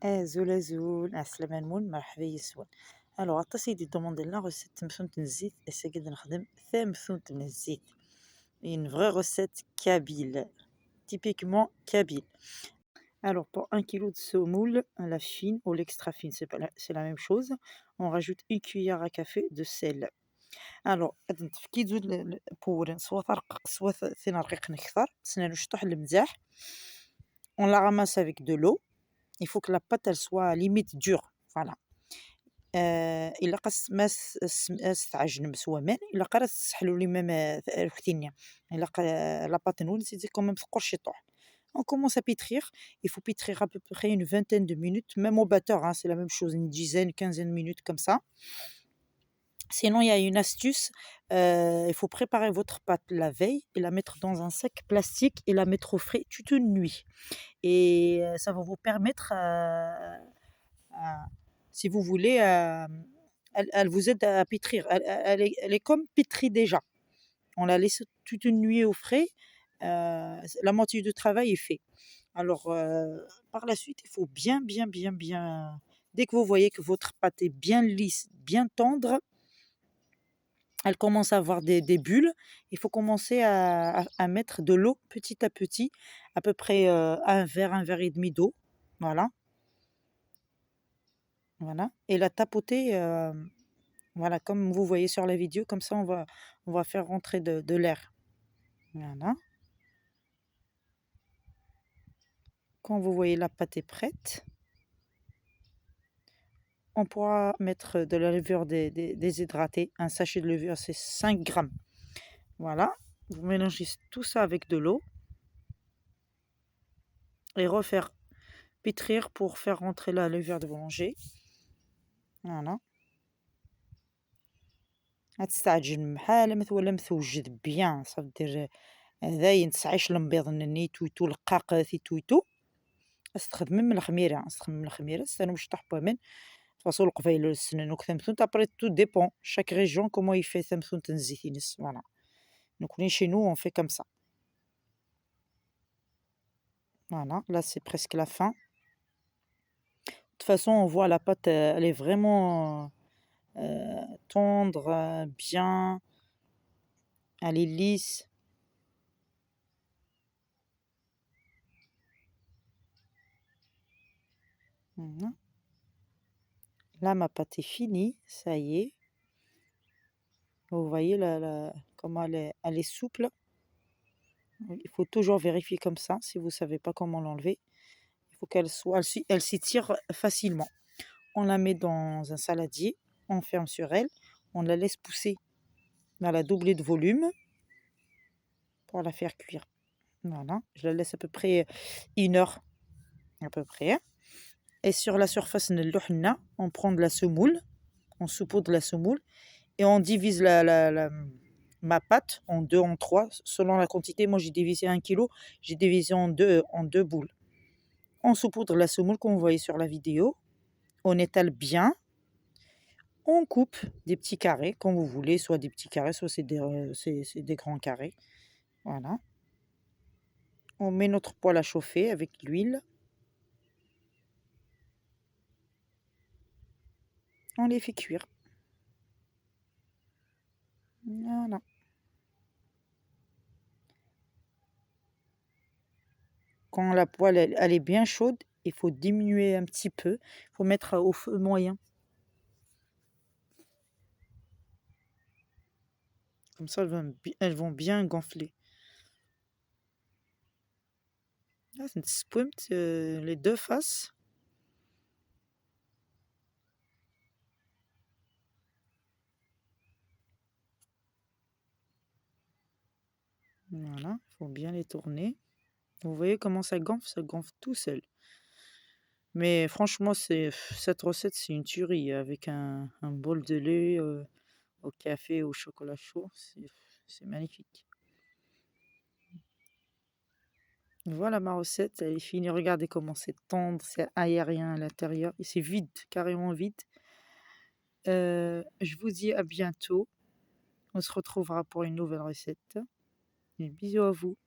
زول زول عسلامة نمون مرحبا يسون. الوغ عطا سيدي دوموندي لنا غوسيت تمثونة الزيت قاعد نخدم ثامثونة من الزيت une vraie recette kabyle typiquement kabyle. Alors pour 1 kilo de semoule à la fine ou l'extra fine c'est la même chose, on rajoute 1 cuillère à café de sel. Alors كي تزود البور سوا ترقق سوا ثاني رقيق نكثر سنانو شطح المزاح. On la ramasse avec de l'eau. Il faut que la pâte elle soit limite dure, voilà. إلا قاس ما تعجن مسوى إلا قرا تسحلو لي مام وقتينيا إلا la pâte نون سيتي quand même تقرش يطيح. On commence à pétrir, il faut pétrir à peu près une vingtaine de minutes, même au batteur, hein, c'est la même chose, une dizaine, quinzaine de minutes comme ça. Sinon, il y a une astuce, il faut préparer votre pâte la veille et la mettre dans un sac plastique et la mettre au frais toute une nuit. Et ça va vous permettre, si vous voulez, elle vous aide à pétrir. Elle est comme pétrie déjà. On la laisse toute une nuit au frais, la moitié du travail est fait. Alors, par la suite, il faut bien, bien, bien, bien dès que vous voyez que votre pâte est bien lisse, bien tendre, elle commence à avoir des bulles, il faut commencer à mettre de l'eau petit à petit, à peu près, 1 verre et demi d'eau. Voilà, voilà et la tapoter, voilà, comme vous voyez sur la vidéo, comme ça on va faire rentrer de l'air. Voilà. Quand vous voyez la pâte est prête, on pourra mettre de la levure déshydratée. Un sachet de levure, c'est 5 grammes. Voilà, vous mélangez tout ça avec de l'eau et refaire pétrir pour faire rentrer la levure de boulanger. Voilà. غتستعجن بحال ما ولا مثوجد بيان صافي دير هذاين 9 البيض نيتويتو لقاق تيتويتو استخدم من الخميره استنى باش طيح بامن فاصول قبيل السنن وكثمثون après tout dépend chaque région comment il fait ثمثون الزيتينس. Voilà, donc chez nous on fait comme ça. Voilà, là c'est presque la fin. De toute façon on voit la pâte elle est vraiment tendre, bien, elle est lisse. Voilà. Là ma pâte est finie, ça y est. Vous voyez comment elle est souple. Il faut toujours vérifier comme ça si vous savez pas comment l'enlever. Il faut elle s'étire facilement. On la met dans un saladier, on ferme sur elle, on la laisse pousser. On la doubler de volume pour la faire cuire. Voilà, je la laisse à peu près 1 heure à peu près. Et sur la surface on prend de la semoule, on saupoudre la semoule et on divise ma pâte en 2, en 3 selon la quantité. Moi j'ai divisé 1 kilo, j'ai divisé en deux boules. On saupoudre la semoule comme vous voyez sur la vidéo, on étale bien, on coupe des petits carrés comme vous voulez, soit des petits carrés, soit c'est des grands carrés. Voilà. On met notre poêle à chauffer avec l'huile. On les fait cuire. Voilà. Quand la poêle elle est bien chaude, il faut diminuer un petit peu. Il faut mettre au feu moyen. Comme ça, elles vont bien gonfler. Là, c'est les 2 faces. Voilà, il faut bien les tourner. Vous voyez comment ça gonfle tout seul. Mais franchement, cette recette, c'est une tuerie avec un bol de lait au café, au chocolat chaud. C'est magnifique. Voilà ma recette, elle est finie. Regardez comment c'est tendre, c'est aérien à l'intérieur et c'est vide, carrément vide. Je vous dis à bientôt. On se retrouvera pour une nouvelle recette. Et bisous à vous.